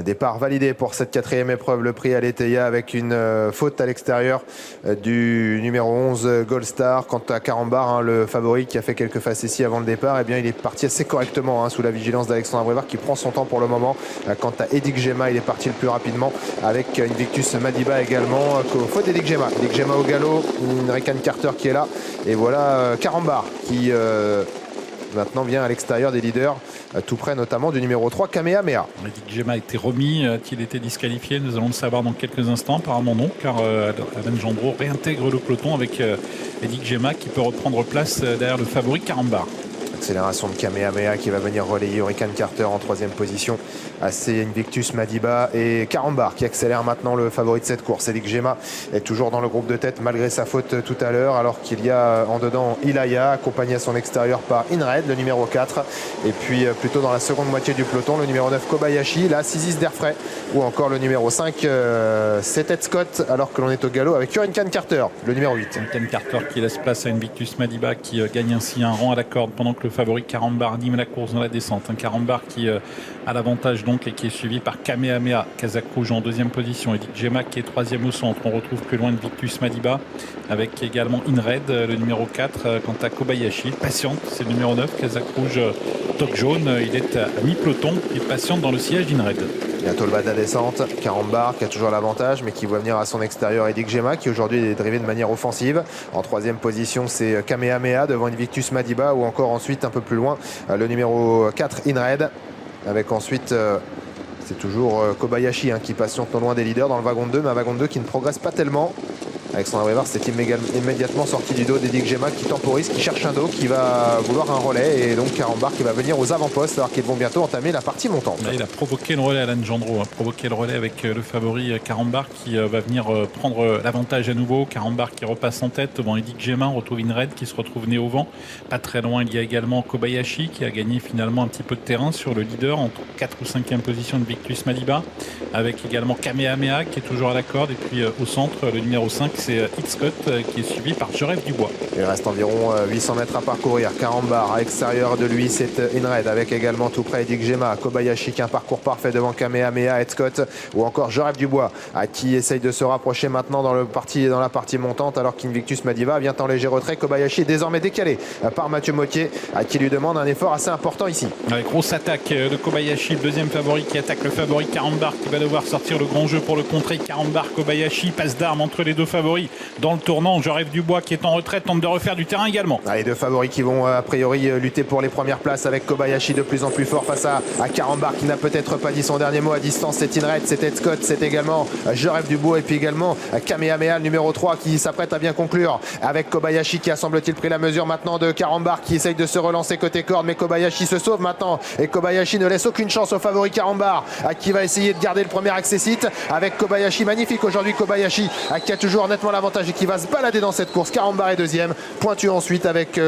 Départ validé pour cette quatrième épreuve, le prix Aletheia avec une faute à l'extérieur du numéro 11 Gold Star. Quant à Carambar, le favori qui a fait quelques facéties avant le départ, eh bien, il est parti assez correctement sous la vigilance d'Alexandre Abrivard qui prend son temps pour le moment. Quant à Edik Gema, il est parti le plus rapidement avec Invictus Madiba également. Faute d'Edik Gema. Edik Gema au galop, Rican Carter qui est là. Et voilà Carambar qui maintenant vient à l'extérieur des leaders, tout près notamment du numéro 3, Kamehameha. Edik Gema a été remis, a-t-il été disqualifié? Nous allons le savoir dans quelques instants. Apparemment non, car Alain Gendreau réintègre le peloton avec Edik Gema qui peut reprendre place derrière le favori Carambar. Accélération de Kamehameha qui va venir relayer Hurricane Carter en troisième position. C'est Invictus Madiba et Carambar qui accélère maintenant le favori de cette course. Edik Gema est toujours dans le groupe de tête malgré sa faute tout à l'heure, alors qu'il y a en dedans Ilaya accompagné à son extérieur par Inred, le numéro 4. Et puis plutôt dans la seconde moitié du peloton, le numéro 9 Kobayashi, la Sisis d'Airfray, ou encore le numéro 5 c'est Ed Scott, alors que l'on est au galop avec Hurricane Carter, le numéro 8. Hurricane Carter qui laisse place à Invictus Madiba qui gagne ainsi un rang à la corde pendant que le favori Carambar anime la course dans la descente. Un Carambar qui a l'avantage donc et qui est suivi par Kamehameha, Kazakh Rouge en deuxième position. Edik Gema qui est troisième au centre. On retrouve plus loin Invictus Madiba avec également Inred, le numéro 4. Quant à Kobayashi, patiente, c'est le numéro 9, Kazakh Rouge, toque jaune. Il est à mi-peloton, il patiente dans le sillage d'Inred. Bientôt le bas de la descente, Carambar qui a toujours l'avantage mais qui voit venir à son extérieur Edik Gema qui aujourd'hui est drivé de manière offensive. En troisième position c'est Kamehameha devant Invictus Madiba, ou encore ensuite un peu plus loin le numéro 4 Inred, avec ensuite c'est toujours Kobayashi qui patiente non loin des leaders dans le wagon 2, mais un wagon 2 qui ne progresse pas tellement. Alexandre Abrivard s'est immédiatement sorti du dos d'Edik Gema qui temporise, qui cherche un dos, qui va vouloir un relais, et donc Carambar qui va venir aux avant-postes alors qu'ils vont bientôt entamer la partie montante. Là, il a provoqué le relais, Alain Gendreau a provoqué le relais avec le favori Carambar qui va venir prendre l'avantage à nouveau. Carambar qui repasse en tête devant Edik Gema. On retrouve Inred qui se retrouve né au vent. Pas très loin, il y a également Kobayashi qui a gagné finalement un petit peu de terrain sur le leader en 4 ou 5e position de Victus Madiba, avec également Kamehameha qui est toujours à la corde, et puis au centre le numéro 5 c'est Ed Scott qui est suivi par Je rêve du bois. Il reste environ 800 mètres à parcourir. Carambar à l'extérieur de lui, c'est Inred avec également tout près Edik Gema. Kobayashi qui a un parcours parfait devant Kamehameha, Ed Scott, ou encore Je rêve du bois qui essaye de se rapprocher maintenant dans la partie montante, alors qu'Invictus Madiba vient en léger retrait. Kobayashi est désormais décalé par Mathieu Mottier qui lui demande un effort assez important ici. Avec grosse attaque de Kobayashi, le deuxième favori qui attaque le favori Carambar qui va devoir sortir le grand jeu pour le contrer. Carambar, Kobayashi, passe d'armes entre les deux favoris dans le tournant. Je rêve du bois qui est en retraite, tente de refaire du terrain également. Les deux favoris qui vont a priori lutter pour les premières places, avec Kobayashi de plus en plus fort face à Carambar qui n'a peut-être pas dit son dernier mot à distance. C'est Inred, c'est Ed Scott, c'est également Je rêve du bois, et puis également Kamehameha, le numéro 3 qui s'apprête à bien conclure avec Kobayashi qui a semble-t-il pris la mesure maintenant de Carambar qui essaye de se relancer côté corde, mais Kobayashi se sauve maintenant et Kobayashi ne laisse aucune chance au favori Carambar qui va essayer de garder le premier accessite avec Kobayashi. Magnifique aujourd'hui Kobayashi qui a toujours nettement l'avantage et qui va se balader dans cette course. Carambar est deuxième, pointu ensuite avec